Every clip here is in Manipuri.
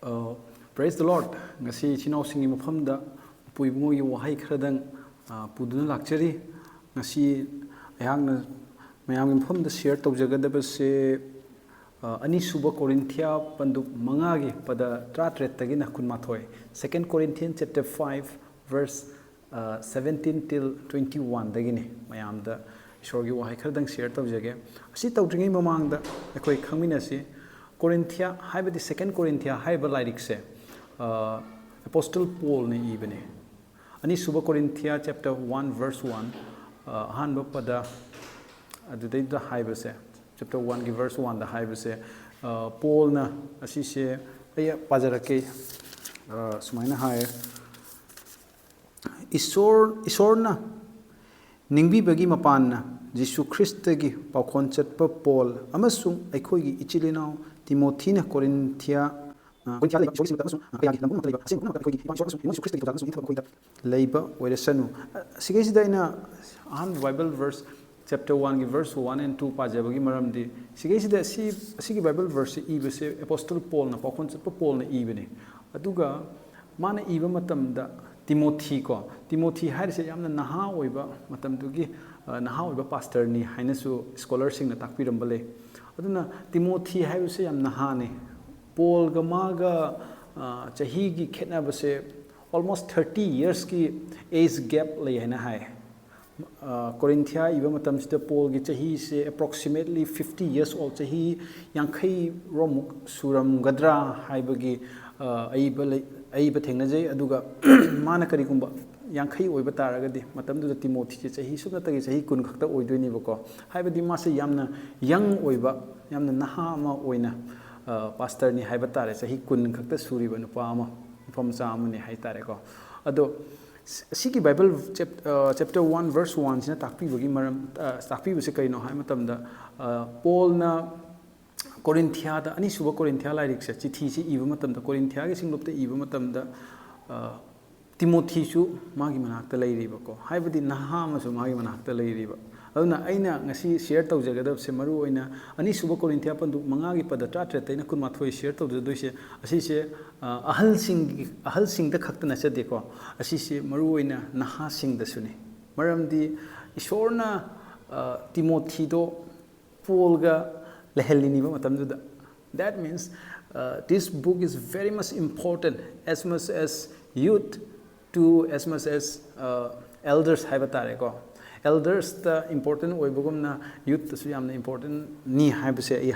Praise the Lord. Ngasi chinaw singi mafamda puibungo yi wahai khradang puduna lakchari ngasi ayangna mayam mafamda share tawjagadaba se ani suba Korinthia panduk mangagi pada tratretagi na kunmathoi. 2 Corinthians chapter 5 verse 17 till 21 dagini mayamda ishorgi wahai khradang share tawjage. Asi tawdringi mamangda ekoi khangminasi Corinthia haibadi 2 Corinthians haiba lairik se Apostle Paul ne ibene ani suba Corinthians chapter 1 verse 1 hanba pada adudai da haiba se chapter 1 ki verse 1 da haiba se Paul na asi se aya pajarake sumaina hai isor na ningbi bagi mapan na Jesus Christ gi pakhon chatpa Paul amasung aikoi gi ichilinaw Timothy na Corinthia Labor where sanu sigesi daina an Bible verse chapter 1 verse 1 and 2 pajabagi maramdi sigesi da si Bible verse ibese Apostle Paul na pakhon chatpa Paul na ibene aduga mana iba matamda Timothy ko Timothy harise yamna naha oiba matamdugi naha oiba pastor ni hainasu scholar sing na takpirambale aduna Timothy haibase yam nahane Paul gamaga chahi gi khetnabase almost 30 years ki age gap lay haina hai Corinthia iba matam sida Paul gi chahi se approximately 50 years old chahi yankhai romuk suram gadra haibagi aiba thengnajai aduga mana kari kumba yankhai oiba taragadi matamdu Timothy chahi sunatagi chahi kun khakta oidoini bako haibadi mase yamna young oiba yamna naha ama oina pastor ni haiba tare chahi kun khakta suriba nupa ama famcha amani hai tare ko ado sigi Bible chapter 1 verse 1 sina takpi bagi maram takpi base kaino hai matamda Paul na Corinthia da ani suba Corinthia lairik se chithi si iba matamda Corinthia gi singlopta iba matamda Timothy su magi manakta leiriba ko haibadi naha masu magi manakta leiriba aduna aina ngasi share tawjagadab se maru oina ani suba Corinthia pandu mangagi pada tratre taina kunmathoi share tawjadoise asi se ahal sing da khakta nachade ko asi se maru oina naha sing da suni maramdi isorna Timothy do Paul ga lehelini ba matamdu da that means this book is very much important as much as youth to as much as elders haibatare ko elders the important oibugumna youth su yamna important ni haibase ai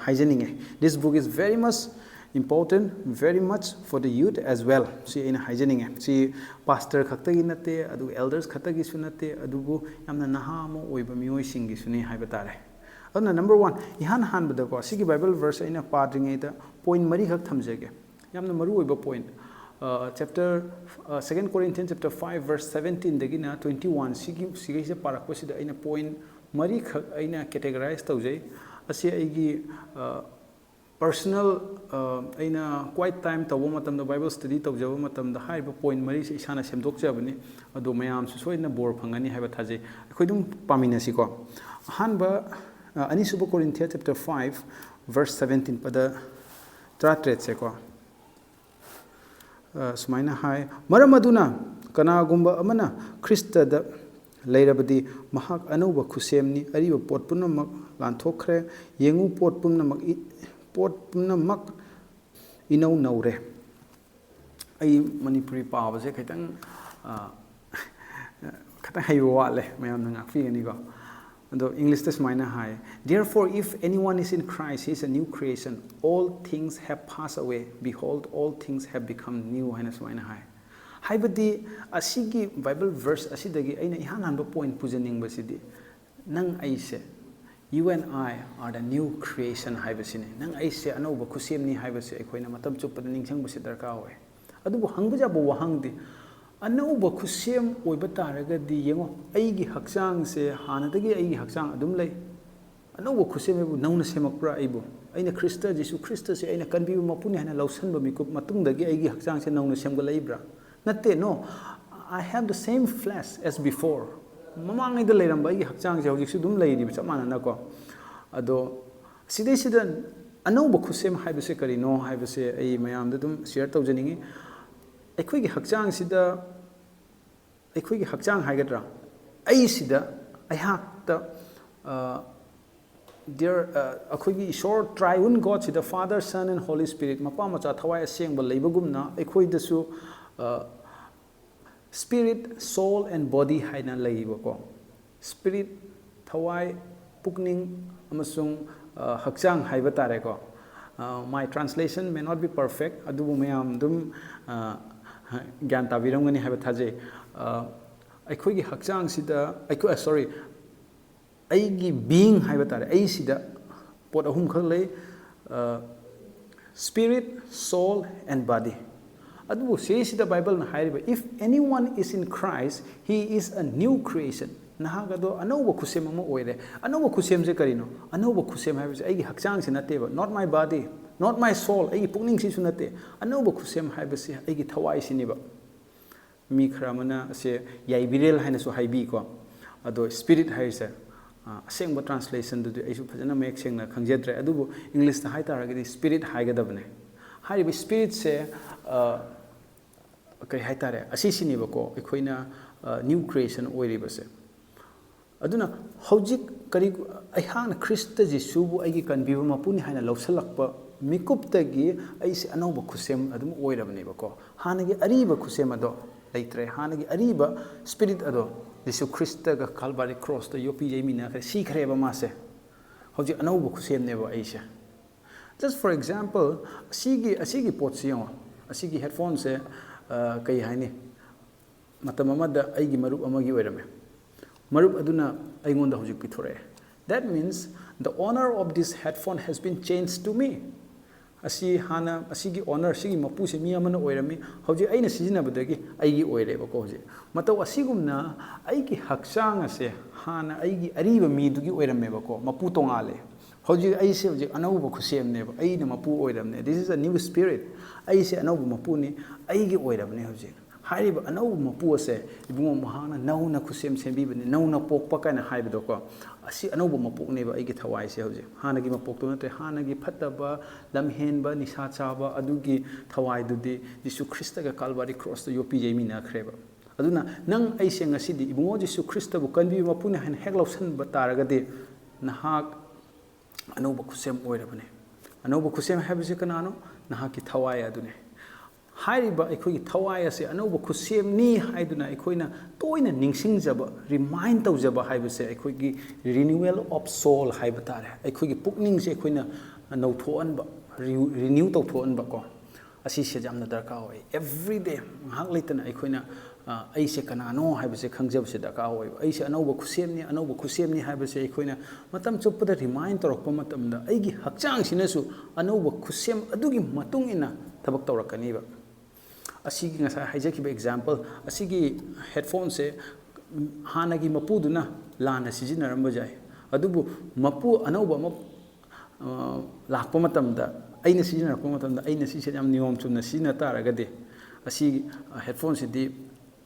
hygiening this book is very much important very much for the youth as well see in hygiening see pastor khaktagi nate adu elders khatagi sunate adubu yamna nahamo oiba mioi singi suni haibatare aduna number 1 ihan hanbada ko sigi Bible verse aina padringai da point mari khak thamjege yamna maru oiba point chapter 2 Corinthians chapter 5 verse 17 dagina 21 sigi se parakpo sida aina point mari khak aina categorize tawjai asi aigi personal aina quite time tawo matam da Bible study tawjaba matam da haiba point mari se isana semdok jabani ado mayam su soina bor phangani haiba thaje akhoidum paminasi ko hanba ani suba Corinthians chapter 5 verse 17 pada tratret se ko sumaina hai maramaduna kanagumba amana Krista da leirabadi mahak anuba khusemni ariba pot punamak lanthokre yengu pot punamak inau naure ai Manipuri pawase khaitang hayo wale mayam nang akfi ani ko ando English this minor high therefore if anyone is in Christ he is a new creation all things have passed away behold all things have become new haina minor high haibadi asigi Bible verse asidagi aina ihan hanba point pujaning basidi nang aise you and I are the new creation haibasine nang aise anoba khusemni haibase ekoina matam chupada ningsang basi darka hoy adubu hangbaja bo wahangdi anauba khusem oiba taragadi yengo aigi hakchang se hanadagi aigi hakchang adum lei anauba khusem ebu nauna semakpra aibu aina Krista Jesus Christ se aina kanbi mapuni hana lausan ba mikup matungdagi aigi hakchang se nauna semga leibra natte no I have the same flesh as before mamang ida leiramba aigi hakchang se hojik su dum leiri chapmana na ko ado sidai sidan anauba khusem haibase karino haibase ai mayam da dum share tawjaningi akhoi gi hakchang sida akhoi gi hakchang haigadra ai sida ai hakta dear akhoi gi ishor triune god sida Father, Son and Holy Spirit mapa macha thawai asengba leibagumna akhoi dasu spirit, soul and body haina leibako spirit thawai pukning amasung hakchang haiba tare ko my translation may not be perfect adubu mayam dum gyan tabirangani haiba thaje akhoi gi hakchang sida akhoi sorry aigi being haiba tare ai sida pot ahum khak lei spirit, soul and body adubu sei sida Bible na hairiba if anyone is in Christ he is a new creation nahagado anauba khusem ama oire anauba khusem je karino anauba khusem haibase aigi hakchang se nateba not my body not my soul aigi pukning si sunate anauba khusem haibase aigi thawai siniba mi khramana se yaibirel haina so haibi ko ado spirit haise asengba translation du aisu phajana mek sengna khangjedre adubu english ta hai taragadi spirit haigadabne haibi spirit se kai hai tare asi siniba ko ekhoina new creation oiribase aduna hojik kari aihana Krista Jesubu aigi kanbiba mapuni haina lawsalakpa mikuptagi aisi anauba khusem adum oirabne bako hanagi ariba khusem ado leitre hanagi ariba spirit ado Jesu Krista ga Calvary cross to yopi jemina kare sikreba mase hojik anauba khusem nebo aisha just for example asigi potsion asigi headphone se kai haini matamamada aigi marup amagi oirame Marup aduna aingonda hojik pithore. That means the owner of this headphone has been changed to me. Asi hana asigi owner sigi mapu se mi amana oirami hojik aina sijinabadagi aigi oireba ko hojik. Mataw asigumna aigi hakchang ase hana aigi ariba mi dugi oirameba ko mapu tongale. Hojik aise hojik anauba khusemneba aina mapu oiramne. This is a new spirit. Aise anauba mapu ni aigi oiramne hojik. Hariba anau mapu ase ibungo mahana nauna khusem sembibani nauna pokpa kana haibdo ko asi anau mapu neba aigi thawai se hoje hanagi mapok to nate hanagi phattaba lamhenba nisa chaba adugi thawai dudi Jesu Krista ga Calvary cross to yopi jemina khreba aduna nang aise ngasidi ibungo Jesu Krista bu kanbi mapu ne han heglausan bataragade nahak anau khusem oirabane anau khusem habise kanano nahaki thawai adune Hariba ekhoi thawai ase anauba khusem ni haiduna ekhoina toina ningsingjaba remind tawjaba haibase ekhoi gi renewal of soul haibatare ekhoi gi pukning se ekhoina nauthoanba renew tawthoanba ko asi se jamna darka hoi every day hak leitana ekhoina aise kanano haibase khangjab se darka hoi aise anauba khusem ni haibase ekhoina matam chupada remind torokpa matamda aigi hakchang sinasu anauba khusem adugi matung ina thabak tawrakaniba asigi ngasa haijakiba example asigi headphone se hanagi mapuduna lana sijinaramba jai adubu mapu anauba map lakpa matamda aina sijinarpa matamda aina sise yam niyom chumna sina taragade asi headphone sidi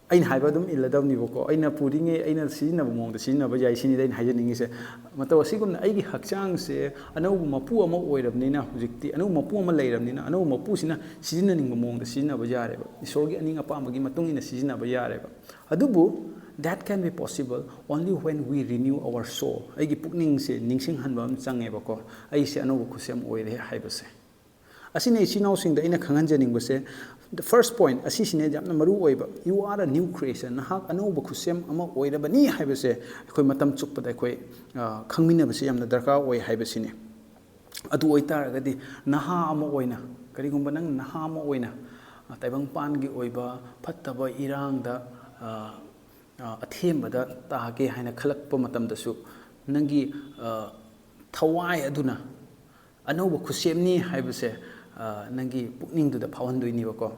aina haiba dum illadawni boko aina puringe aina sijinaba mongda sijinaba jai sini dain haijaningi se mataw asigumna aigi hakchang se anaubu mapu ama oirabnina hujikti anaubu mapu ama leirabnina anaubu mapu sina sijinaninga mongda sijinaba jareba isorgi aninga pamagi matungina sijinaba jareba adubu that can be possible only when we renew our soul aigi pukning se ningsing hanba am changeba ko aise anaubu khusem oire haibase asine isinau singda ina khanganjaning base the first point asisine jamna maru oiba you are a new creation nahak anauba khusem ama oirabani haibase khoi matam chukpada khoi khangmina base yamna darka oi haibasine adu oitaragadi naha ama oina karigumba nang naha ama oina taibang pan gi oiba phattaba irangda athembada tage haina khalakpa matamdasu nangi thawai aduna anauba khusemni haibase nangi pukning du da phawan doini bako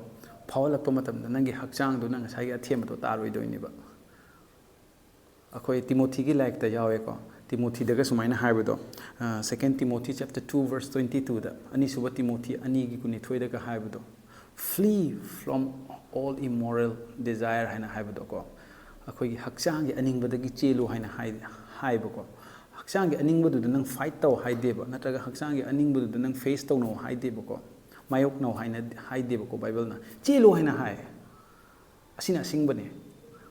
phawalakpa matamda nangi hakchang du nang sai athem to taroi doini ba akhoi Timothy gi like ta yawe ko Timothy daga sumaina haibedo 2 Timothy chapter 2 verse 22 da ani suba Timothy ani gi kuni thoi daga haibedo flee from all immoral desire haina haibedo ko akhoi gi hakchang gi aning badagi chelu haina haibako haksangi aningbadu nang fight taw haideba natraga haksangi aningbadu nang face taw no haideba ko mayok no haideba ko Bible na chelo haina hai asina singbane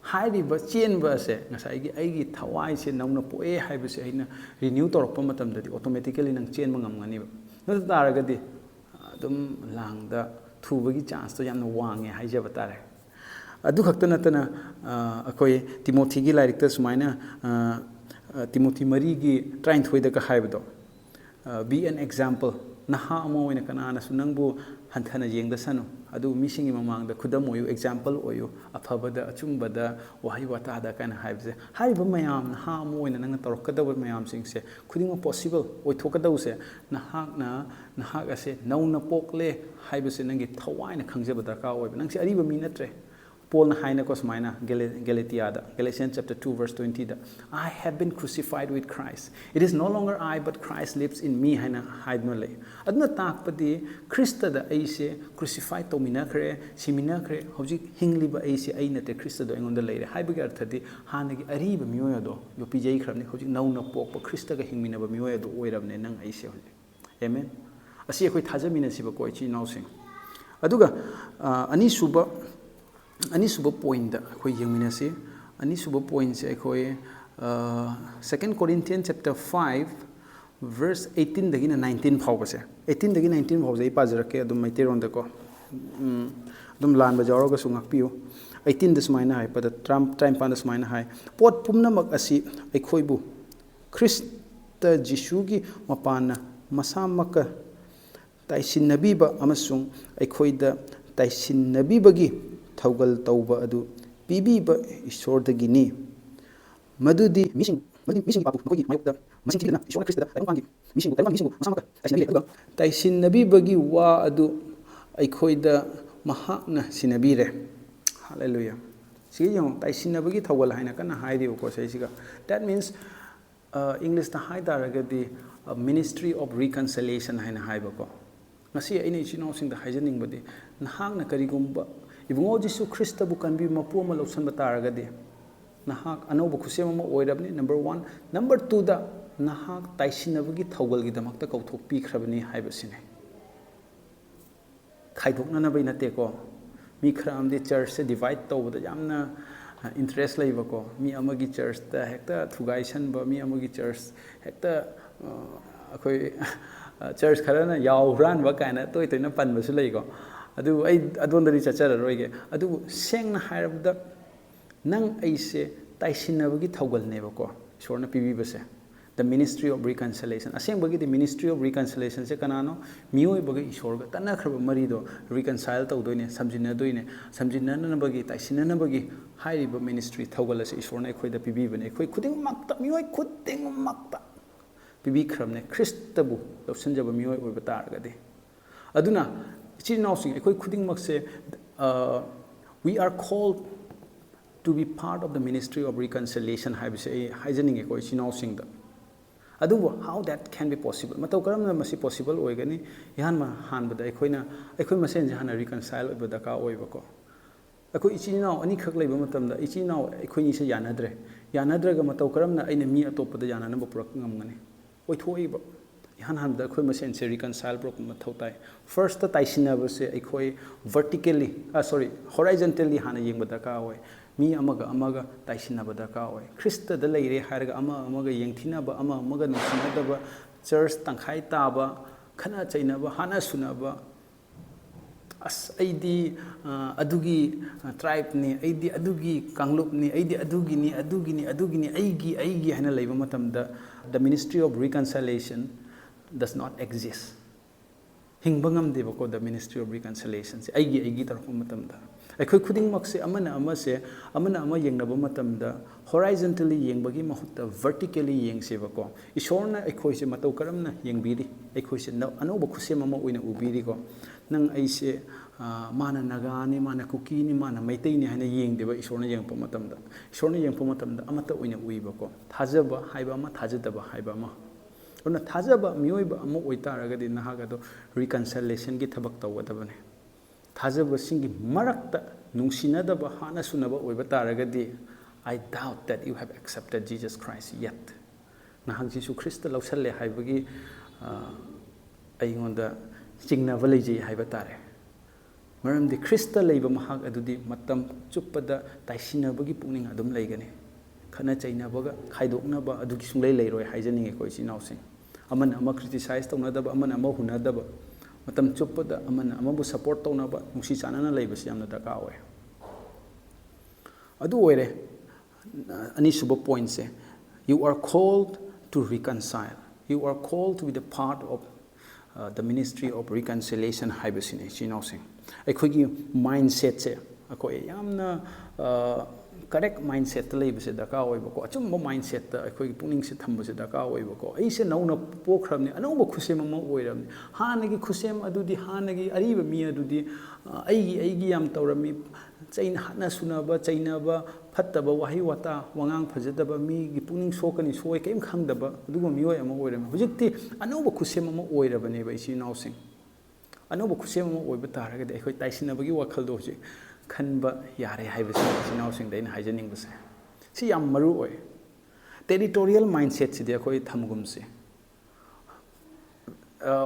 hairiba chenba se ngasai gi aigi thawai se nauna poe haiba se aina renew torokpa matam dadi automatically nang chenba ngamngani ba nada taragadi adum langda thubagi chance to yamna wange haijaba tare adu khakta natana akoi Timothy gi lairikta sumaina Timothy Mari gi train thoida ka haibado be an example naha amo ina kanana sunangbu hanthana yengda sanu adu misingi mamangda khudam oyu example oyu afabada achumbada wahi wata da kana haibse haiba mayam naha amo ina nang torokadaba mayam singse khuding possible oi thokadau se nahak ase nauna pokle haibse nangi thawaina khangjaba darka oiba nangse ariba mi natre Paul haina ko smaina Galatians chapter 2 verse 20 da I have been crucified with Christ. It is no longer I but Christ lives in me haina haidno le. Adna takpadi Krista da aise crucified to minakre simina kre hojik hingliba aise aina te Krista do engonda leire haibiga arthadi hanagi ariba miyoya do yo pijai khrabni hojik nauna pokpa Krista ga hingmina ba miyoya do oirabne nang aise hojik. Amen. Asi ekoi thajamina siba ko ichi nausing. Aduga Anisuba point akoi yengminasi anisuba point se akoi 2 Corinthians chapter 5 verse 18 dagina 19 phau base 18 dagi 19 phau jai pajarake adum maiteron da ko adum lan ba jawro ga sungak piu 18 this maina hai pada time pan this maina hai pot pumna mak asi akoi bu Krista Jisu gi mapana masamaka taisin nabiba amasung akoi da taisin nabibagi Taugal tauba adu pibiba isordagini madudi missing papu kogi mayokda masing tilna isora Krista da pangi missing masamaka aisinabi aduga taisin nabi bagi wa adu aikhoida mahakna sinabire hallelujah sigi yong taisin nabagi taugal haina kana haidi ko saisiga that means English ta haida ragadi ministry of reconciliation haina haiba ko ngasi aina ichino sing da haijaning badi nahakna karigumba Ibungo Jisu Krista bukan bi mapu ma lausan bataragadi nahak anoba khusem ma oirabni number 1 number 2 da nahak taisinabagi thaugal gi damakta kauthok pi khrabani haibasine khaidokna na bai nate ko mi khram de church se divide tawda yamna interest laiba ko mi amagi church ta hekta thugaisan ba mi amagi church hekta akoi church kharana yaw ran ba kaina toy toina pan basu lai ko adu ai adondari chachara roige adu sengna hairabda nang aise taisinabagi thaugal neba ko sorna pibi base the ministry of reconciliation asembagi the ministry of reconciliation se kanano mioi bagi isorga tanna khraba mari do reconcile tawdoine samjinna doine samjinna nabagi taisinna nabagi hairiba ministry thaugal ase isorna ekhoi da pibi bane ekhoi khuding makta mioi khuding makta pibi khramne Kristabu lawsanjaba mioi oiba targadi aduna we are called to be part of the ministry of reconciliation. How that can be possible? Matau karam na masi possible oigani yan ma han bada ekoi masen jahana reconcile bada ka oiba ko. Ekoi ichino ani khak leiba matam da ichino ekoi ni se yanadre ga matau karam na aina mi atop da yana na purak ngamngani. Oi thoiba Han da khoi masen se reconcile brok mathau tai first ta taisina ba se khoi vertically horizontally hana yeng bada ka oi mi amaga taisina bada ka oi Krista da leire harga amaga yengthina ba amaga nusina da ba church tangkhai ta ba khana chaina ba hana suna ba as aidi adugi tribe ni aidi adugi kanglup ni aidi adugi ni aigi hana leiba matam da the ministry of reconciliation does not exist. Hingbangam deba ko the ministry of reconciliation se aigi tarko matam da ekhoi khuding mak se amana ama yengnaba matam da horizontally yengbagi mahutta vertically yengseba ko isorna ekhoi se matau karamna yengbiri ekhoi se anoba khusem ama oina ubiri ko nang aise mana nagani mana kukini mana maitei ni hana yengdeba isorna yengpa matam da amata oina uiba ko thajaba haiba ama thajadaba haiba ama ona thajaba mioiba ama oitaragadi nahagado reconciliation gi thabak tawgadabane thajaba singi marakta nungsinadaba hana sunaba oiba taragadi I doubt that you have accepted Jesus Christ yet nahang Jesu Christ lausalle haibagi aingonda chingnaba leiji haiba tare maramdi Christ leiba mahak adudi matam chuppada taisinabagi pukning adum leigani khana chainabaga khaidoknaba adugi sunglei leiroi haijaninge ko ichinausing aman ama criticize tawnadaba aman ama hunadaba matam chuppada aman amabu support tawnaba musi chanana leibasi yamna daka oy adu oire ani suba point se you are called to reconcile you are called to be the part of the ministry of reconciliation haibasine chinausing aikogi mindset se akoi yamna correct mindset leibase daka oibako achumba mindset ta aikogi puning se thambase daka oibako aise nauna pokhrabni anauba khusem ama oiramni hanagi khusem adudi hanagi ariba mi adudi aigi yam tawrami chain hana sunaba chainaba phattaba wahi wata wangang phajadaba mi gi puning sokani soi keim khangdaba adugo mioi ama oirami hujikti anauba khusem ama oirabane ba isi nausing anauba khusem ama oiba taragade aikoi taisinabagi wakhaldo hujik khanba yare haibase sinausing daina haijaning base si yam maru oi territorial mindset si de khoi thamgum se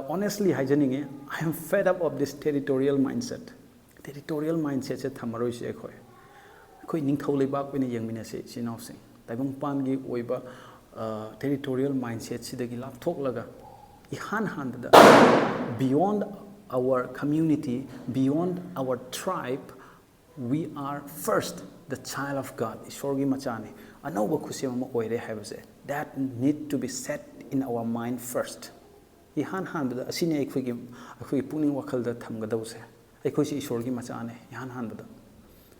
honestly haijaning I am fed up of this territorial mindset se thamaroi se khoi ningthau leibak wina yengmina se sinausing taibung pan gi oiba territorial mindset si dagi lap thok laga ihan handada beyond our community beyond our tribe we are first the child of God. Ishorgi machani. Anauba khusema oire haibase. That need to be set in our mind first. Ihan hanbada asine aikogi puning wakhalda thamgadause. Aikoisi ishorgi machane ihan hanbada.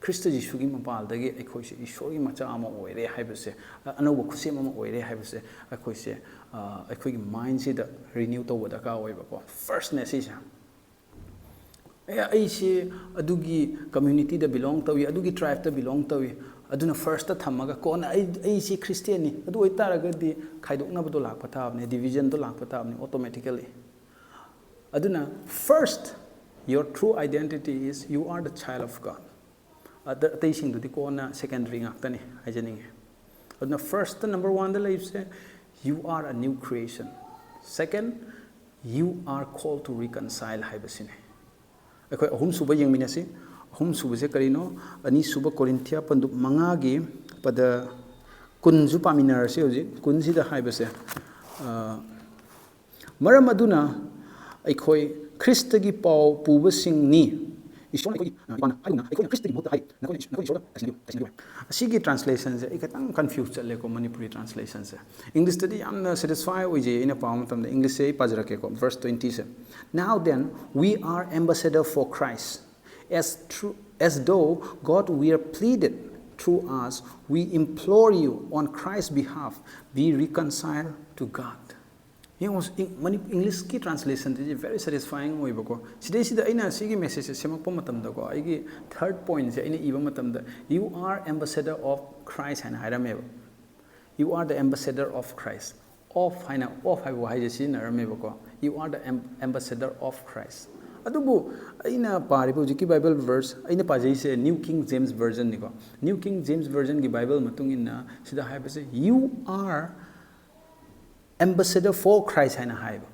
Christ Jisugi mapaldagi aikoisi ishorgi macha ama oire haibase. Anauba khusema ama oire haibase. Aikoisi aikogi mind sida renew tawada ka oibako. First message aisi adugi community da belong tawi adugi tribe da belong tawi aduna first ta thamaga kona aisi Christian ni adu oitaragadi khaidokna bado lakpa thabne division do lakpa thabne automatically aduna first your true identity is you are the child of God atai sing dudi kona secondary ngaktani hajaning aduna first number 1 da life se you are a new creation second you are called to reconcile haibasine akhoi ahum suba yengminasi ahum suba se karino ani suba Korinthia pandu mangagi pada kunju paminar se hoji kunji da haibase maram aduna akhoi Christ gi pau puba sing ni ison akhoi ipana haina akhoi Christ gi mota hai nakoi shoda asigi translation se ikatang confused chale ko Manipuri translation se English study amna satisfy oje ina pawam tam English se pajrake ko verse 20 se now then we are ambassador for Christ as though God were pleaded through us we implore you on Christ's behalf be reconciled to God. English ki translation is very satisfying oibako sidai sida aina sigi message semakpa matamda ko aigi third point se aina iba matamda you are ambassador of Christ and hairameba you are the ambassador of Christ of haina of haibo haijesi narameba ko you are the ambassador of Christ adubu aina paribo jiki Bible verse aina pajai se New King James version ni ko New King James version gi Bible matung inna sida haibase you are ambassador for Christ haina haiba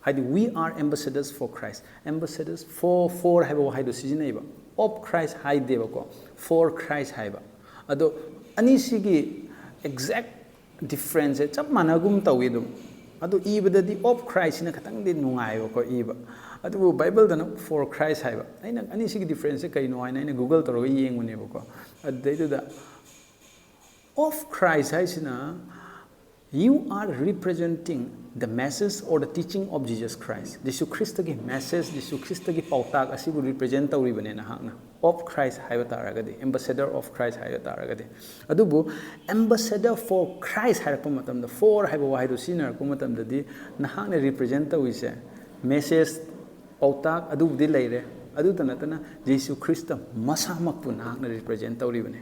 haidi we are ambassadors for Christ ambassadors for haiba haido sijinaiba of Christ haideba ko for Christ haiba ado ani sigi exact difference chap managum tawidum ado ibadadi of Christ na khatang di nungaiba ko iba ado Bible dana for Christ haiba aina ani sigi difference kai no aina Google toro yengune ba ko adaidu da of Christ haisina you are representing the message or the teaching of Jesus Christ. Jesu Christ ki message, Jesu Christ ki pautak asibu represent tawribane na hangna. Of Christ haiba taragadi, ambassador of Christ haiba taragadi. Adubu ambassador for Christ haiba matamda for haiba wahaido sinar ko matamda di na hangna represent tawise message pautak adubu di laire adu tanatana Jesu Christ masamak pun hangna represent tawribane.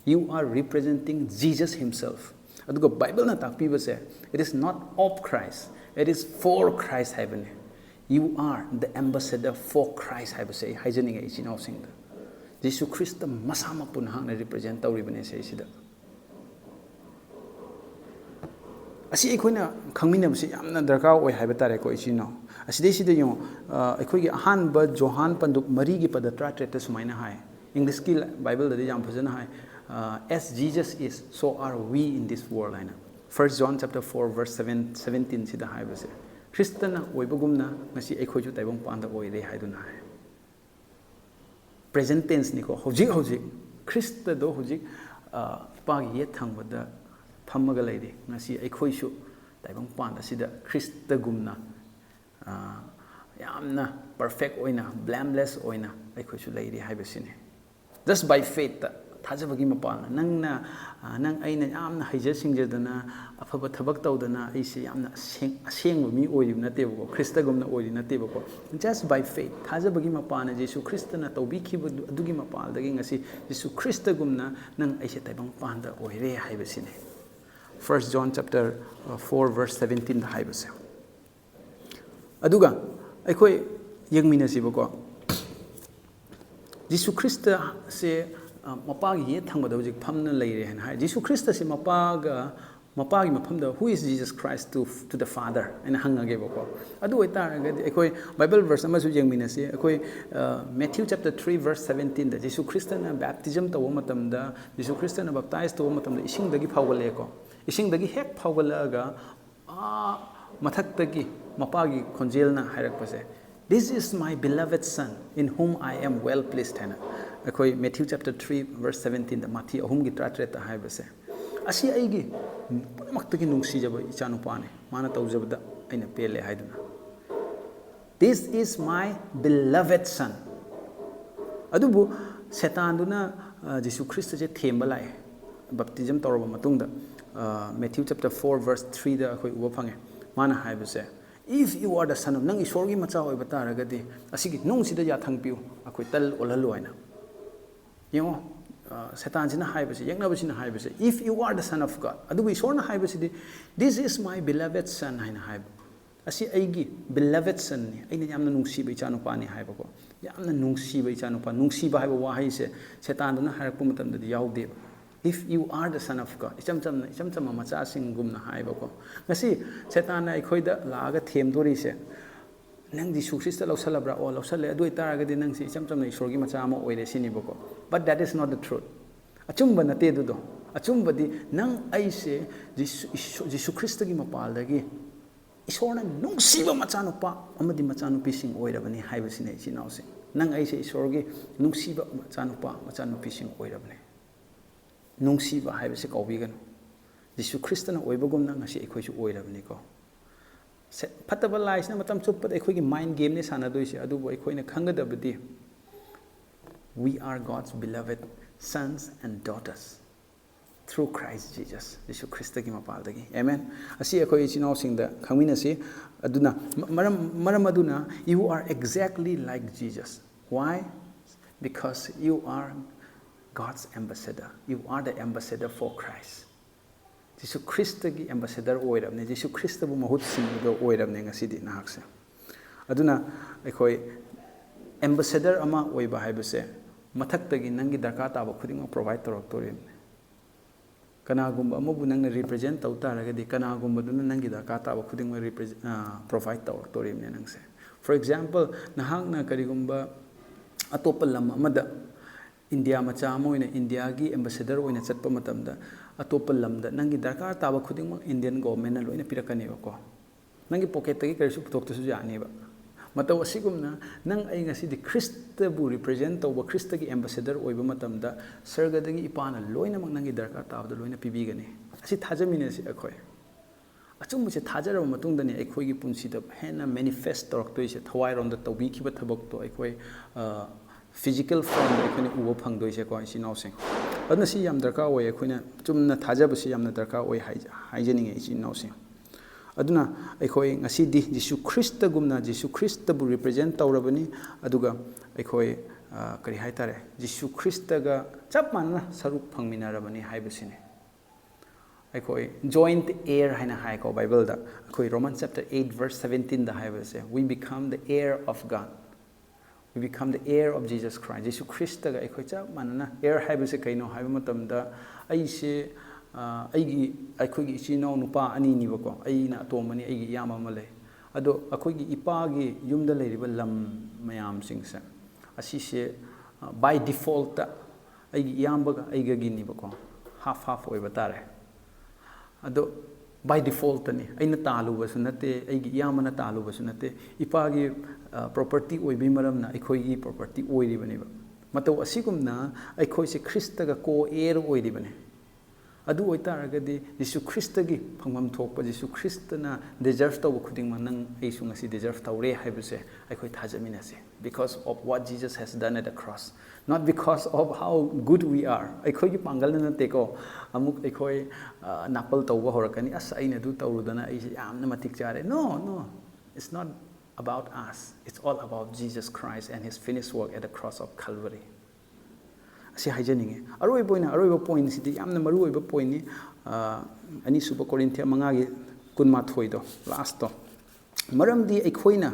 You are representing Jesus himself. Adugo Bible na takpiba se it is not of Christ it is for Christ haibane you are the ambassador for Christ haiba se haijaning ai sinau sing da Jesu Christ masama pun hang na represent tawribane se sida ꯑꯁꯤ ꯑꯩꯈꯣꯏꯅ ꯈꯪꯃꯤꯟꯅꯕꯁꯤ ꯌꯥꯝꯅ ꯗꯔꯀꯥꯔ ꯑꯣꯏ ꯍꯥꯏꯕ ꯇꯥꯔꯦꯀꯣ ꯏꯆꯤꯟꯅꯥꯎ ꯑꯁꯤꯗꯩꯁꯤꯗ ꯌꯦꯡꯉꯣ ꯑꯩꯈꯣꯏꯒꯤ ꯑꯍꯥꯟꯕ ꯖꯣꯍꯥꯟ ꯄꯟꯗꯨꯞ 3ꯒꯤ ꯄꯗ 17ꯇ ꯁꯨꯃꯥꯏꯅ ꯍꯥꯏ ꯏꯪꯂꯤꯁꯀꯤ ꯕꯥꯏꯕꯜꯗꯗꯤ ꯌꯥꯝ ꯐꯖꯅ ꯍꯥꯏ as Jesus is so are we in this world 하나 1 John chapter 4 verse 17 시다 하이버세 크리스트나 오이버금나 ngasi ꯑꯩꯈꯣꯏꯁꯨ ꯇꯥꯏꯕꯪ ꯄꯥꯟꯗ ꯑꯣꯏꯔꯦ ꯍꯥꯏꯗꯨꯅ ꯍꯥꯏ present tense 니को ꯍꯧꯖꯤꯛ 크리스트도 ꯍꯧꯖꯤꯛ ꯏꯄꯥꯒꯤ ꯌꯦꯠ ꯊꯪꯕꯗ ꯐꯝꯃꯒ ꯂꯩꯔꯤ ngasi ꯑꯩꯈꯣꯏꯁꯨ ꯇꯥꯏꯕꯪ ꯄꯥꯟꯗ ꯁꯤꯗ 크리스트ꯒꯨꯝꯅ ꯌꯥꯝꯅ ꯄꯔꯐꯦꯛ ꯑꯣꯏꯅ blameless ꯑꯣꯏꯅ ꯑꯩꯈꯣꯏꯁꯨ ꯂꯩꯔꯤ ꯍꯥꯏꯕꯁꯤꯅꯤ just by faith ꯊꯥꯖꯕꯒꯤ ꯃꯄꯥꯜꯅ ꯅꯪ ꯑꯩꯅ ꯌꯥꯝꯅ ꯍꯩꯖ ꯁꯤꯡꯖꯗꯅ ꯑꯐꯕ ꯊꯕꯛ ꯇꯧꯗꯅ ꯑꯩꯁꯦ ꯌꯥꯝꯅ ꯑꯁꯦꯡꯕ ꯃꯤ ꯑꯣꯏꯔꯤꯕ ꯅꯠꯇꯦꯕꯀꯣ ꯈ꯭ꯔꯤꯁꯇꯒꯨꯝꯅ ꯑꯣꯏꯔꯤ ꯅꯠꯇꯦꯕꯀꯣ just by faith ꯊꯥꯖꯕꯒꯤ ꯃꯄꯥꯜꯅ ꯖꯤꯁꯨ ꯈ꯭ꯔꯤꯁꯇꯅ ꯇꯧꯕꯤꯈꯤꯕ ꯑꯗꯨꯒꯤ ꯃꯄꯥꯜꯗꯒꯤ ꯉꯁꯤ ꯖꯤꯁꯨ ꯈ꯭ꯔꯤꯁꯇꯒꯨꯝꯅ ꯅꯪ ꯑꯩꯁꯦ ꯇꯥꯏꯕꯪ ꯄꯥꯟꯗ ꯑꯣꯏꯔꯦ ꯍꯥꯏꯕꯁꯤꯅꯤ 1 John chapter 4 verse 17 ꯗ ꯍꯥꯏꯕꯁꯦ ꯑꯗꯨꯒ ꯑꯩꯈꯣꯏ ꯌꯦꯡꯃꯤꯟꯅꯁꯤꯕꯀꯣ ꯖꯤꯁꯨ ꯈ꯭ꯔꯤꯁꯇꯁꯦ ꯃꯄꯥꯒꯤ ꯌꯦꯠ ꯊꯪꯕꯗ ꯍꯧꯖꯤꯛ ꯐꯝꯅ ꯂꯩꯔꯦ ꯍꯥꯏꯅ ꯍꯥꯏ ꯖꯤꯁꯨ ꯈ꯭ꯔꯤꯁꯇꯁꯦ ꯃꯄꯥꯒꯤ ꯃꯐꯝꯗ who is Jesus Christ to the Father ꯑꯩꯅ ꯍꯪꯉꯒꯦꯕꯀꯣ ꯑꯗꯨ ꯑꯣꯏꯇꯥꯔꯒꯗꯤ ꯑꯩꯈꯣꯏ ꯕꯥꯏꯕꯜ ꯚꯔꯁ ꯑꯃꯁꯨ ꯌꯦꯡꯃꯤꯟꯅꯁꯤ ꯑꯩꯈꯣꯏ Matthew chapter 3 verse 17 ꯗ ꯖꯤꯁꯨ ꯈ꯭ꯔꯤꯁꯇꯅ ꯕꯦꯞꯇꯤꯖꯝ ꯇꯧꯕ ꯃꯇꯝꯗ ꯖꯤꯁꯨ ꯈ꯭ꯔꯤꯁꯇꯅ ꯕꯦꯞꯇꯥꯏꯖ ꯇꯧꯕ ꯃꯇꯝꯗ ꯏꯁꯤꯡꯗꯒꯤ ꯐꯥꯎꯒꯠꯂꯛꯑꯦꯀꯣ ꯏꯁꯤꯡꯗꯒꯤ ꯍꯦꯛ ꯐꯥꯎꯒꯠꯂꯛꯑꯒ ꯃꯊꯛꯇꯒꯤ ꯃꯄꯥꯒꯤ ꯈꯣꯟꯖꯦꯜꯅ ꯍꯥꯏꯔꯛꯄꯁꯦ This is my beloved son in whom I am well pleased 하나 ꯑꯩꯈꯣꯏ Matthew chapter 3 verse 17 ꯗ 마티 3기 17다 하이버세 ꯑꯁꯤ ꯑꯩꯒꯤ ꯄꯨꯝꯅꯃꯛꯇꯒꯤ ꯅꯨꯡꯁꯤꯖꯕ ꯏꯆꯥꯅꯨꯄꯥꯅꯤ ꯃꯥꯅ ꯇꯧꯖꯕꯗ ꯑꯩꯅ ꯄꯦꯜꯂꯦ ꯍꯥꯏꯗꯨꯅ This is my beloved son ꯑꯗꯨꯕꯨ ꯁꯦꯇꯥꯟꯗꯨꯅ ꯖꯤꯁꯨ ꯈ꯭ꯔꯤꯁꯇꯁꯦ ꯊꯦꯝꯕ ꯂꯥꯛꯑꯦ ꯕꯞꯇꯤꯖꯝ ꯇꯧꯔꯕ ꯃꯇꯨꯡꯗ Matthew chapter 4 verse 3 ꯗ ꯑꯩꯈꯣꯏ ꯎꯕ ꯐꯪꯉꯦ ꯃꯥꯅ ꯍꯥꯏꯕꯁꯦ If you are the son of ꯅꯪ ꯏꯁꯣꯔꯒꯤ ꯃꯆꯥ ꯑꯣꯏꯕ ꯇꯥꯔꯒꯗꯤ ꯑꯁꯤꯒꯤ ꯅꯨꯡꯁꯤꯗ ꯌꯥꯊꯪ ꯄꯤꯌꯨ ꯑꯩꯈꯣꯏ ꯇꯜ ꯑꯣꯜꯍꯜꯂꯨ ꯍꯥꯏꯅ ꯌꯦꯡꯉꯣ ꯁꯦꯇꯥꯟꯁꯤꯅ ꯍꯥꯏꯕꯁꯦ ꯌꯦꯛꯅꯕꯁꯤꯅ ꯍꯥꯏꯕꯁꯦ If you are the son of God ꯑꯗꯨꯕꯨ ꯏꯁꯣꯔꯅ ꯍꯥꯏꯕꯁꯤꯗꯤ This is my beloved son ꯍꯥꯏꯅ ꯍꯥꯏꯕ ꯑꯁꯤ ꯑꯩꯒꯤ beloved sonꯅꯤ ꯑꯩꯅ ꯌꯥꯝꯅ ꯅꯨꯡꯁꯤꯕ ꯏꯆꯥꯅꯨꯄꯥꯅꯤ ꯍꯥꯏꯕꯀꯣ ꯌꯥꯝꯅ ꯅꯨꯡꯁꯤꯕ ꯏꯆꯥꯅꯨꯄꯥ ꯅꯨꯡꯁꯤꯕ ꯍꯥꯏꯕ ꯋꯥꯍꯩꯁꯦ ꯁꯦꯇꯥꯟꯗꯨꯅ ꯍꯥꯏꯔꯛꯄ ꯃꯇꯝꯗꯗꯤ ꯌꯥꯎꯗꯦꯕ If you are the son of God ꯏꯆꯝ ꯆꯝꯅ ꯃꯆꯥꯁꯤꯡꯒꯨꯝꯅ ꯍꯥꯏꯕꯀꯣ ꯉꯁꯤ ꯁꯦꯇꯥꯟꯅ ꯑꯩꯈꯣꯏꯗ ꯂꯥꯛꯑꯒ ꯊꯦꯝꯗꯣꯔꯤꯁꯦ ꯅꯪ ꯖꯤꯁꯨ ꯈ꯭ꯔꯤꯁꯇ ꯂꯧꯁꯜꯂꯕ꯭ꯔꯥ ꯂꯧꯁꯜꯂꯦ ꯑꯗꯨ ꯑꯣꯏꯇꯥꯔꯒꯗꯤ ꯅꯪꯁꯤ ꯏꯆꯝ ꯆꯝꯅ ꯏꯁꯣꯔꯒꯤ ꯃꯆꯥ ꯑꯃ ꯑꯣꯏꯔꯦ ꯁꯤꯅꯤꯕꯀꯣ But that is not the truth ꯑꯆꯨꯝꯕ ꯅꯠꯇꯦ ꯑꯗꯨꯗꯣ ꯑꯆꯨꯝꯕꯗꯤ ꯅꯪ ꯑꯩꯁꯦ ꯖꯤꯁꯨ ꯈ꯭ꯔꯤꯁꯇꯒꯤ ꯃꯄꯥꯜꯗꯒꯤ ꯏꯁꯣꯔꯅ ꯅꯨꯡꯁꯤꯕ ꯃꯆꯥꯅꯨꯄꯥ ꯑꯃꯗꯤ ꯃꯆꯥꯅꯨꯄꯤꯁꯤꯡ ꯑꯣꯏꯔꯕꯅꯤ ꯍꯥꯏꯕꯁꯤꯅꯦ ꯏꯆꯤꯟ ꯏꯅꯥꯎꯁꯤꯡ ꯅꯪ ꯑꯩꯁꯦ ꯏꯁꯣꯔꯒꯤ ꯅꯨꯡꯁꯤꯕ ꯃꯆꯥꯅꯨꯄꯥ ꯃꯆꯥꯅꯨꯄꯤꯁꯤꯡ ꯑꯣꯏꯔꯕꯅꯤ ꯅꯨꯡꯁꯤꯕ ꯍꯥꯏꯕꯁꯦ ꯀꯥꯎꯕꯤꯒꯅꯨ ꯖꯤꯁꯨ ꯈ꯭ꯔꯤꯁꯇꯅ ꯑꯣꯏꯕꯒꯨꯝꯅ ꯉꯁꯤ ꯑꯩꯈꯣꯏꯁꯨ ꯑꯣꯏꯔꯕꯅꯤꯀꯣ ꯐꯠꯇꯕ ꯂꯥꯏꯁꯤꯅ ꯃꯇꯝ ꯆꯨꯞꯄꯗ ꯑꯩꯈꯣꯏꯒꯤ ꯃꯥꯏꯟ ꯒꯦꯝꯅꯤ ꯁꯥꯟꯅꯗꯣꯏꯁꯦ ꯑꯗꯨꯕꯨ ꯑꯩꯈꯣꯏꯅ ꯈꯪꯒꯗꯕꯗꯤ We are God's beloved sons and daughters through Christ Jesus Jesus ꯈ꯭ꯔꯤꯁꯇꯒꯤ ꯃꯄꯥꯜꯗꯒꯤ Amen ꯑꯁꯤ ꯑꯩꯈꯣꯏ ꯏꯆꯤꯟ ꯏꯅꯥꯎꯁꯤꯡꯗ ꯈꯪꯃꯤꯟꯅꯁꯤ ꯑꯗꯨꯅ ꯃꯔꯝ ꯑꯗꯨꯅ You are exactly like Jesus Why? Because you are God's ambassador You are the ambassador for Christ Jesus ꯈ꯭ꯔꯤꯁꯇꯒꯤ ambassador ꯑꯣꯏꯔꯕꯅꯤ ꯖꯤꯁꯨ ꯈ꯭ꯔꯤꯁꯇꯕꯨ ꯃꯍꯨꯠ ꯁꯤꯟꯕꯗ ꯑꯣꯏꯔꯕꯅꯤ ꯉꯁꯤꯗꯤ ꯅꯍꯥꯛꯁꯦ ꯑꯗꯨꯅ ꯑꯩꯈꯣꯏ ambassador ꯑꯃ ꯑꯣꯏꯕ ꯍꯥꯏꯕꯁꯦ ꯃꯊꯛꯇꯒꯤ ꯅꯪꯒꯤ ꯗꯔꯀꯥꯔ ꯇꯥꯕ ꯈꯨꯗꯤꯡꯃꯛ ꯄ꯭ꯔꯣꯚꯥꯏꯗ ꯇꯧꯔꯛꯇꯣꯔꯤꯕꯅꯤ ꯀꯅꯥꯒꯨꯝꯕ ꯑꯃꯕꯨ ꯅꯪꯅ ꯔꯤꯄ꯭ꯔꯖꯦꯟ ꯇꯧ ꯇꯥꯔꯒꯗꯤ ꯀꯅꯥꯒꯨꯝꯕꯗꯨꯅ ꯅꯪꯒꯤ ꯗꯔꯀꯥꯔ ꯇꯥꯕ ꯈꯨꯗꯤꯡꯃꯛ ꯄ꯭ꯔꯣꯚꯥꯏꯗ ꯇꯧꯔꯛꯇꯣꯔꯤꯕꯅꯤ ꯅꯪꯁꯦ For example ꯅꯍꯥꯛꯅ ꯀꯔꯤꯒꯨꯝꯕ ꯑꯇꯣꯞꯄ ꯂꯝ ꯑꯃꯗ ꯏꯟꯗꯤꯌꯥ ꯃꯆꯥ ꯑꯃ ꯑꯣꯏꯅ ꯏꯟꯗꯤꯌꯥꯒꯤ ambassador ꯑꯣꯏꯅ ꯆꯠꯄ ꯃꯇꯝꯗ ꯑꯇꯣꯞꯄ ꯂꯝꯗ ꯅꯪꯒꯤ ꯗꯔꯀꯥꯔ ꯇꯥꯕ ꯈꯨꯗꯤꯡꯃꯛ ꯏꯟꯗꯤꯌꯟ ꯒꯣꯚꯔꯟꯃꯦꯟꯠꯅ ꯂꯣꯏꯅ ꯄꯤꯔꯛꯀꯅꯦꯕꯀꯣ ꯅꯪꯒꯤ ꯄꯣꯀꯦꯠꯇꯒꯤ ꯀꯔꯤꯁꯨ ꯄꯨꯊꯣꯛꯇꯁꯨ ꯌꯥꯅꯦꯕ ꯃꯇꯧ ꯑꯁꯤꯒꯨꯝꯅ ꯅꯪ ꯑꯩ ꯉꯁꯤꯗꯤ ꯈ꯭ꯔꯤꯁꯇꯕꯨ ꯔꯤꯄ꯭ꯔꯖꯦꯟꯠ ꯇꯧꯕ ꯈ꯭ꯔꯤꯁꯇꯒꯤ ambassador ꯑꯣꯏꯕ ꯃꯇꯝꯗ ꯁꯔꯒꯗꯒꯤ ꯏꯄꯥꯅ ꯂꯣꯏꯅꯃꯛ ꯅꯪꯒꯤ ꯗꯔꯀꯥꯔ ꯇꯥꯕꯗ ꯂꯣꯏꯅ ꯄꯤꯕꯤꯒꯅꯤ ꯑꯁꯤ ꯊꯥꯖꯃꯤꯟꯅꯁꯤ ꯑꯩꯈꯣꯏ ꯑꯆꯨꯝꯕꯁꯦ ꯊꯥꯖꯔꯕ ꯃꯇꯨꯡꯗꯅꯤ ꯑꯩꯈꯣꯏꯒꯤ ꯄꯨꯟꯁꯤꯗ ꯍꯦꯟꯅ ꯃꯦꯅꯤꯐꯦꯁꯠ ꯇꯧꯔꯛꯇꯣꯏꯁꯦ ꯊꯋꯥꯏꯔꯣꯝꯗ ꯇꯧꯕꯤꯈꯤꯕ ꯊꯕꯛꯇꯣ ꯑꯩꯈꯣꯏ ꯐꯤꯖꯤꯀꯦꯜ ꯐꯣꯔꯝꯗ ꯑꯩꯈꯣꯏꯅ ꯎꯕ ꯐꯪꯗꯣꯏꯁꯦꯀꯣ ꯏꯆꯤꯟ ꯏꯅꯥꯎꯁꯤꯡ ꯑꯗꯨꯅ ꯁꯤ ꯌꯥꯝ ꯗꯔꯀꯥꯔ ꯑꯣꯏ ꯑꯩꯈꯣꯏꯅ ꯆꯨꯝꯅ ꯊꯥꯖꯕꯁꯤ ꯌꯥꯝꯅ ꯗꯔꯀꯥꯔ ꯑꯣꯏ ꯍꯥꯏꯖꯅꯤꯡꯉꯦ ꯏꯆꯤꯟ ꯏꯅꯥꯎꯁꯤꯡ ꯑꯗꯨꯅ ꯑꯩꯈꯣꯏ ꯉꯁꯤꯗꯤ ꯖꯤꯁꯨ ꯈ꯭ꯔꯤꯁꯇꯒꯨꯝꯅ ꯖꯤꯁꯨ ꯈ꯭ꯔꯤꯁꯇꯕꯨ ꯔꯤꯄ꯭ꯔꯖꯦꯟꯠ ꯇꯧꯔꯕꯅꯤ ꯑꯗꯨꯒ ꯑꯩꯈꯣꯏ ꯀꯔꯤ ꯍꯥꯏꯇꯥꯔꯦ ꯖꯤꯁꯨ ꯈ꯭ꯔꯤꯁꯇꯒ ꯆꯞ ꯃꯥꯟꯅꯅ ꯁꯔꯨꯛ ꯐꯪꯃꯤꯟꯅꯔꯕꯅꯤ ꯍꯥꯏꯕꯁꯤꯅꯤ ꯑꯩꯈꯣꯏ joint heir ꯍꯥꯏꯅ ꯍꯥꯏꯀꯣ ꯕꯥꯏꯕꯜꯗ ꯑꯩꯈꯣꯏ Romans chapter 8 verse 17 ꯗ ꯍꯥꯏꯕꯁꯦ We become the heir of God We become the heir of Jesus Christ ꯖꯤꯁꯨ ꯈ꯭ꯔꯤꯁꯇꯒ ꯑꯩꯈꯣꯏ ꯆꯞ ꯃꯥꯟꯅꯅ heir ꯍꯥꯏꯕꯁꯦ ꯀꯩꯅꯣ ꯍꯥꯏꯕ ꯃꯇꯝꯗ ꯑꯩꯁꯦ ꯑꯩꯈꯣꯏꯒꯤ ꯏꯆꯤꯟ ꯏꯅꯥꯎ ꯅꯨꯄꯥ ꯑꯅꯤꯅꯤꯕꯀꯣ ꯑꯩꯅ ꯑꯇꯣꯝꯕꯅꯤ ꯑꯩꯒꯤ ꯏꯌꯥꯝꯕ ꯑꯃ ꯂꯩ ꯑꯗꯣ ꯑꯩꯈꯣꯏꯒꯤ ꯏꯄꯥꯒꯤ ꯌꯨꯝꯗ ꯂꯩꯔꯤꯕ ꯂꯝ ꯃꯌꯥꯝꯁꯤꯡꯁꯦ ꯑꯁꯤꯁꯦ ꯕꯥꯏ ꯗꯤꯐꯣꯜꯠꯇ ꯑꯩꯒꯤ ꯏꯌꯥꯝꯕꯒ ꯑꯩꯒꯒꯤꯅꯤꯕꯀꯣ ꯍꯥꯐ ꯍꯥꯐ ꯑꯣꯏꯕ ꯇꯥꯔꯦ ꯑꯗꯣ ꯕꯥꯏ ꯗꯤꯐꯣꯜꯠꯇꯅꯤ ꯑꯩꯅ ꯇꯥꯜꯂꯨꯕꯁꯨ ꯅꯠꯇꯦ ꯑꯩꯒꯤ ꯏꯌꯥꯝꯕꯅ ꯇꯥꯜꯂꯨꯕꯁꯨ ꯅꯠꯇꯦ ꯏꯄꯥꯒꯤ ꯄ꯭ꯔꯣꯄꯔꯇꯤ ꯑꯣꯏꯕꯒꯤ ꯃꯔꯝꯅ ꯑꯩꯈꯣꯏꯒꯤ ꯄ꯭ꯔꯣꯄꯔꯇꯤ ꯑꯣꯏꯔꯤꯕꯅꯦꯕ ꯃꯇꯧ ꯑꯁꯤꯒꯨꯝꯅ ꯑꯩꯈꯣꯏꯁꯦ ꯈ꯭ꯔꯤꯁꯇꯒ ꯀꯣ ꯑꯦꯌꯔ ꯑꯣꯏꯔꯤꯕꯅꯤ ꯑꯗꯨ ꯑꯣꯏꯇꯥꯔꯒꯗꯤ ꯖꯤꯁꯨ ꯈ꯭ꯔꯤꯁꯇꯒꯤ ꯐꯪꯐꯝ ꯊꯣꯛꯄ ꯖꯤꯁꯨ ꯈ꯭ꯔꯤꯁꯇꯅ ꯗꯤꯖꯔቭ ꯇꯧꯕ ꯈꯨꯗꯤꯡꯃꯛ ꯅꯪ ꯑꯩꯁꯨ ꯉꯁꯤ ꯗꯤꯖꯔቭ ꯇꯧꯔꯦ ꯍꯥꯏꯕꯁꯦ ꯑꯩꯈꯣꯏ ꯊꯥꯖꯃꯤꯟꯅꯁꯦ because of what Jesus has done at the cross not because of how good we are ꯑꯩꯈꯣꯏꯒꯤ ꯄꯥꯡꯒꯜꯅ ꯅꯠꯇꯦꯀꯣ ꯑꯃꯨꯛ ꯑꯩꯈꯣꯏ ꯅꯥꯄꯜ ꯇꯧꯕ ꯍꯧꯔꯛꯀꯅꯤ ꯑꯁ ꯑꯩꯅ ꯑꯗꯨ ꯇꯧꯔꯨꯗꯅ ꯑꯩꯁꯦ ꯌꯥꯝꯅ ꯃꯇꯤꯛ ꯆꯥꯔꯦ ꯅꯣ it's not about us it's all about Jesus Christ and his finished work at the cross of Calvary ꯑꯁꯤ ꯍꯥꯏꯖꯅꯤꯡꯉꯤ ꯑꯔꯣꯏꯕ ꯄꯣꯏꯟꯁꯤꯗꯤ ꯌꯥꯝꯅ ꯃꯔꯨꯑꯣꯏꯕ ꯄꯣꯏꯟꯅꯤ ꯑꯅꯤꯁꯨꯕ ꯀꯣꯔꯤꯟꯊꯤꯌꯥ 5:12 ꯂꯥꯁꯇꯣ ꯃꯔꯝꯗꯤ ꯑꯩꯈꯣꯏꯅ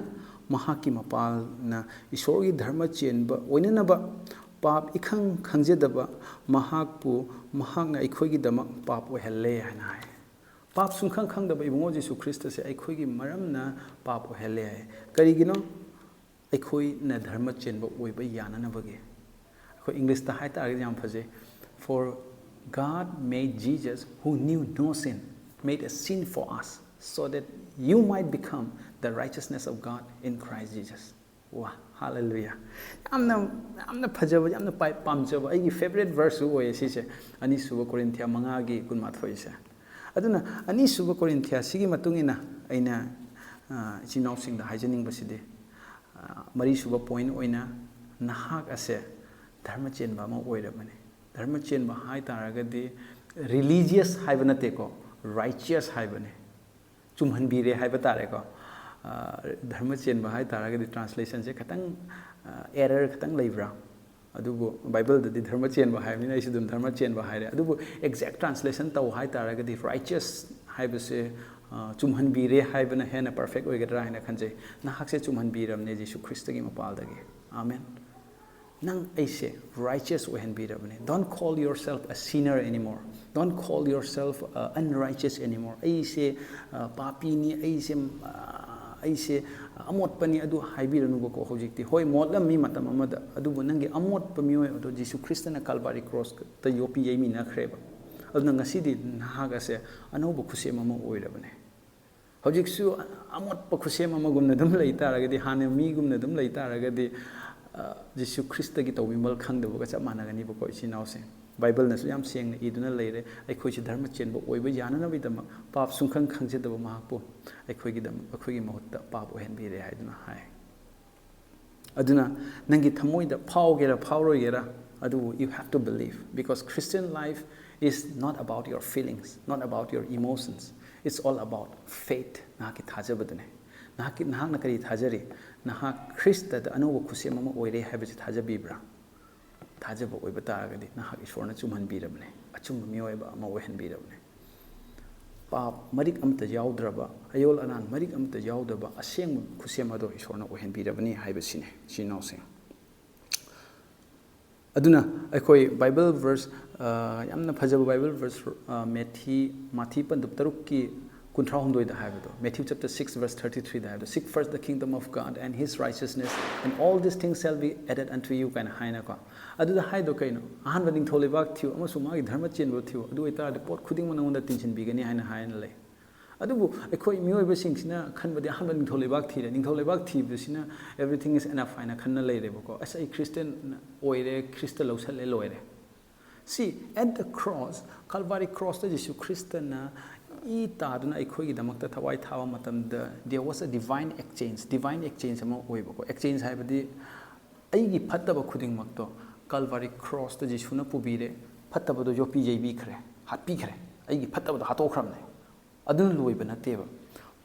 ꯃꯍꯥꯛꯀꯤ ꯃꯄꯥꯜꯅ ꯏꯁꯣꯔꯒꯤ ꯙꯔꯃ ꯆꯦꯟꯕ ꯑꯣꯏꯅꯅꯕ ꯄꯥꯞ ꯏꯈꯪ ꯈꯪꯖꯗꯕ ꯃꯍꯥꯛꯄꯨ ꯃꯍꯥꯛꯅ ꯑꯩꯈꯣꯏꯒꯤꯗꯃꯛ ꯄꯥꯞ ꯑꯣꯏꯍꯜꯂꯦ ꯍꯥꯏꯅ ꯍꯥꯏ ꯄꯥꯞ ꯁꯨꯡꯈꯪ ꯈꯪꯗꯕ ꯏꯕꯨꯡꯉꯣ ꯖꯤꯁꯨ ꯈ꯭ꯔꯤꯁꯇꯁꯦ ꯑꯩꯈꯣꯏꯒꯤ ꯃꯔꯝꯅ ꯄꯥꯞ ꯑꯣꯏꯍꯜꯂꯦ ꯍꯥꯏ ꯀꯔꯤꯒꯤꯅꯣ ꯑꯩꯈꯣꯏꯅ ꯙꯔꯃ ꯆꯦꯟꯕ ꯑꯣꯏꯕ ꯌꯥꯅꯅꯕꯒꯤ ꯑꯩꯈꯣꯏ ꯏꯪꯂꯤꯁꯇ ꯍꯥꯏꯇꯥꯔꯒꯗꯤ ꯌꯥꯝ ꯐꯖꯩ for God made Jesus who knew no sin made a sin for us so that you might become the righteousness of God in Christ Jesus wow hallelujah yamna phajaba yamna pamjaba aigi favorite verse oye sise anisuba Korinthia 5:12 se aduna anisuba Korinthia sigi matungina aina ichinaw singda haijaningba marisuba point oina nahak ase dharma chenba ama oirabane dharma chenba hai taragadi religious haiba nateko righteous haibane chumhanbire haiba tare ko dharma chenba hai taragadi translation se khatang error khatang leibra adubu bible da dharma chenba haibni ai sidum dharma chenba haire adubu exact translation taw hai taragadi righteous haiba se chumhanbire haibana hena perfect oigadra haina khanjai nahak se chumhanbiramne jisu christ gi mapaldagi amen nang aise righteous ohenbirabane don't call yourself a sinner anymore don't call yourself unrighteous anymore aise papi ni aise amotpani adu haibiranu bako hojikti hoi modlam mi matam amada adubu nangi amotpa mioi adu jisu christana calvary cross ta yopi yemi na khreba aduna ngasidi nahaga se anobu khusem ama oirabane hojiksu amotpa khusem ama gumna dum leitaragadi hane mi gumna dum leitaragadi jisu christ gi tawbimal khangdaba cha managani bako isinawse bible na su yam sengna iduna leire aikhoi si dharma chenba oiba yanana bidama pap sungkhang khangjedaba mahakpo aikhoi gi dam aikhoi gi mahutta pap ohenbire haiduna hai aduna nangi thamoida phawgera phawroigera adu you have to believe because Christian life is not about your feelings not about your emotions it's all about faith na ki thajabadune nahakna kari thajari nahak Christa da anoba khusem ama oire haibasi thajabibra thajaba oiba taragadi nahak ishorna chumhanbirabne achumba mioiba ama ohenbirabne pap marik amta yaudraba ayol anan marik amta yaudaba aseng khusem ado ishorna ohenbirabni haibasine chinawse aduna aikoi bible verse yamna phajaba bible verse Matthew pandub taruk ki Matthew chapter 6 verse 33 da seek first the kingdom of God and his righteousness and all these things shall be added unto you kind haina ko adu da haido kaino ahan baning tholebak thiu amasu magi dharma chenbo thiu adu eta de pot khuding manonda tension bigani haina haina le adubu ekoi mioi ba singsina khanbadi ahan baning tholebak thire ning tholebak thibusina everything is enough haina khanna leire bako asai Christian oire Christ lausale loire see at the cross Calvary cross da Jesus Christ na there was a divine exchange ama oibako exchange haibadi aigi phattaba khuding makto Calvary cross ta jisuna pubire phattabado yopi jeibi khre hatpi khre aigi phattabado hatokramne adun loiba nateba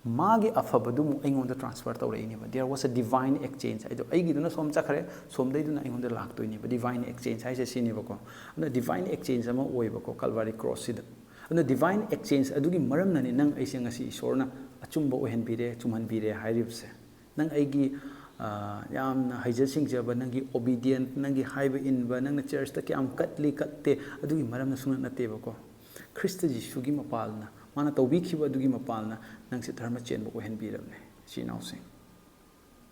magi afabadu mu aingonda transfer tawreini ba there was a divine exchange aido aigi duna som chakhre som deiduna aingonda laktoini ba divine exchange haise sini bako na divine exchange ama oibako Calvary cross sida and the divine exchange adugi maram nani nang aise ngasi isorna achumba ohenbire chumhanbire hairibse nang aigi yamna haija singjaba nangi obedient nangi haiba inba nang church ta kyam katli katte adugi maram na suna natte bako Krista Jisugi mapalna mana tawbikiba adugi mapalna nangse dharma chenba ohenbirabne si nausing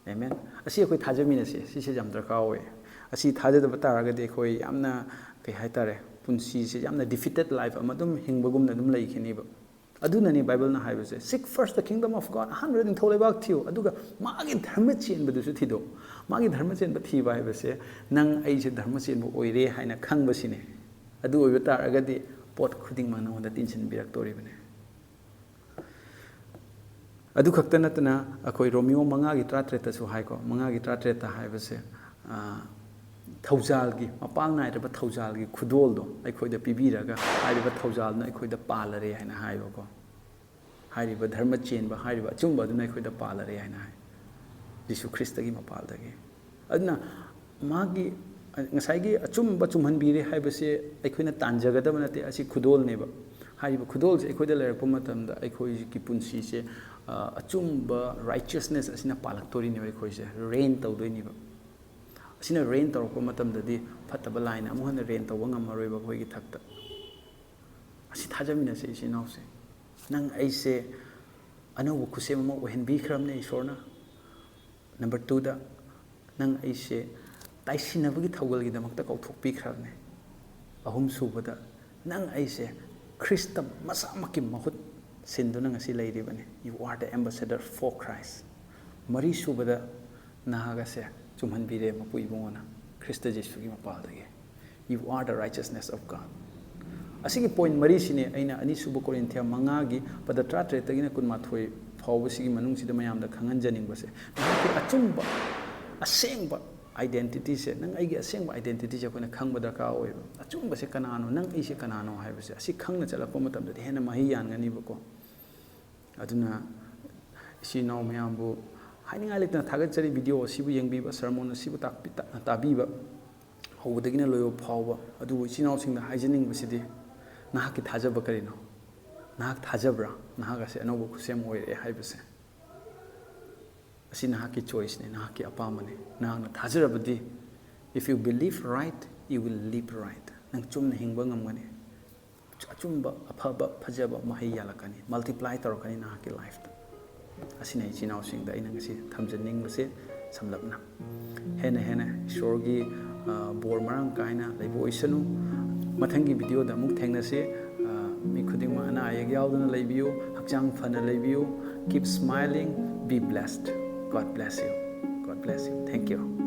amen asi akhoi thajamina se jam darka oy asi thajadaba taragade akhoi yamna kai haitare punsi se yamna defeated life amadum hingbagumna dum laikhiniba adunani bible na haibase seek first the kingdom of god 100 in tholebak thiu aduga magi dharma chenba dusu thido magi dharma chenba thiba haibase nang ai se dharma chenba oire haina khangba sine adu oiba taragade pot khuding mana honda tension birak toribane adu khakta natna akhoi romeo manga gi tratreta su hai ko manga gi tratreta haibase thawjal gi mapal nai reba thawjal gi khudol do akhoi da pibiraga hariba thawjal na akhoi da palare haina haibo ko hariba dharma chenba hariba chumba du na akhoi da palare haina hai jisu krista gi mapal da gi adna magi ngasai gi achumba chumhan bire haibase akhoi na tanjaga da nate asi khudol neba hariba khudol se akhoi da lerak pamatam da akhoi ki punsi se achumba righteousness asina palaktori ne akhoi se reign tawdoi ni ba asina rain tawrokpa matamdadi phataba laina amuhana rain tawba ngamaroiba khoi gi thakta asi thajamina se isi nause nang aise anobu khusem ma ohenbi khramne isorna number 2 da nang aise taisinabagi thawgal gi damakta kauthokpi khramne ahum subada nang aise kristam masamaki mahut sinduna ngasi lairibane you are the ambassador for Christ mari subada nahaga se chumhan bire mapu ibongona Krista Jesu gi mapal dage you are the righteousness of God asigi point mari sine aina ani subu Korinthia manga gi pada tratre tagina kun mathoi phawba sigi manung sida mayam da khangan janing base ki achumba asengba identity se nang aigi asengba identity je koina khangba da ka oi achumba se kanano nang ai se kanano haibase asi khangna chalakpa matam da hena mahi yan ngani bako aduna si naw mayambu haninga letna thagachari video sibu yengbiba sermon sibu tabiba hobudagina loyo phawba adu chinaw singda hygienic basidi nahaki thajaba karino nahak thajabra nahaga se anobu kusem oire haibase asi nahaki choice ne nahaki apamane nahna thajarabadi if you believe right you will live right nang chumna hingba ngamgani achumba aphaba phajaba mahi yalakani multiply tarokani nahaki life asina chinaw singda ina ngasi thamjaning base samlapna hena ishorgi bor marang kaina leibo isanu mathangi video da muk thengna se mi khuding ma ana ayag yaudana leibiu hakchang phana leibiu keep smiling be blessed god bless you thank you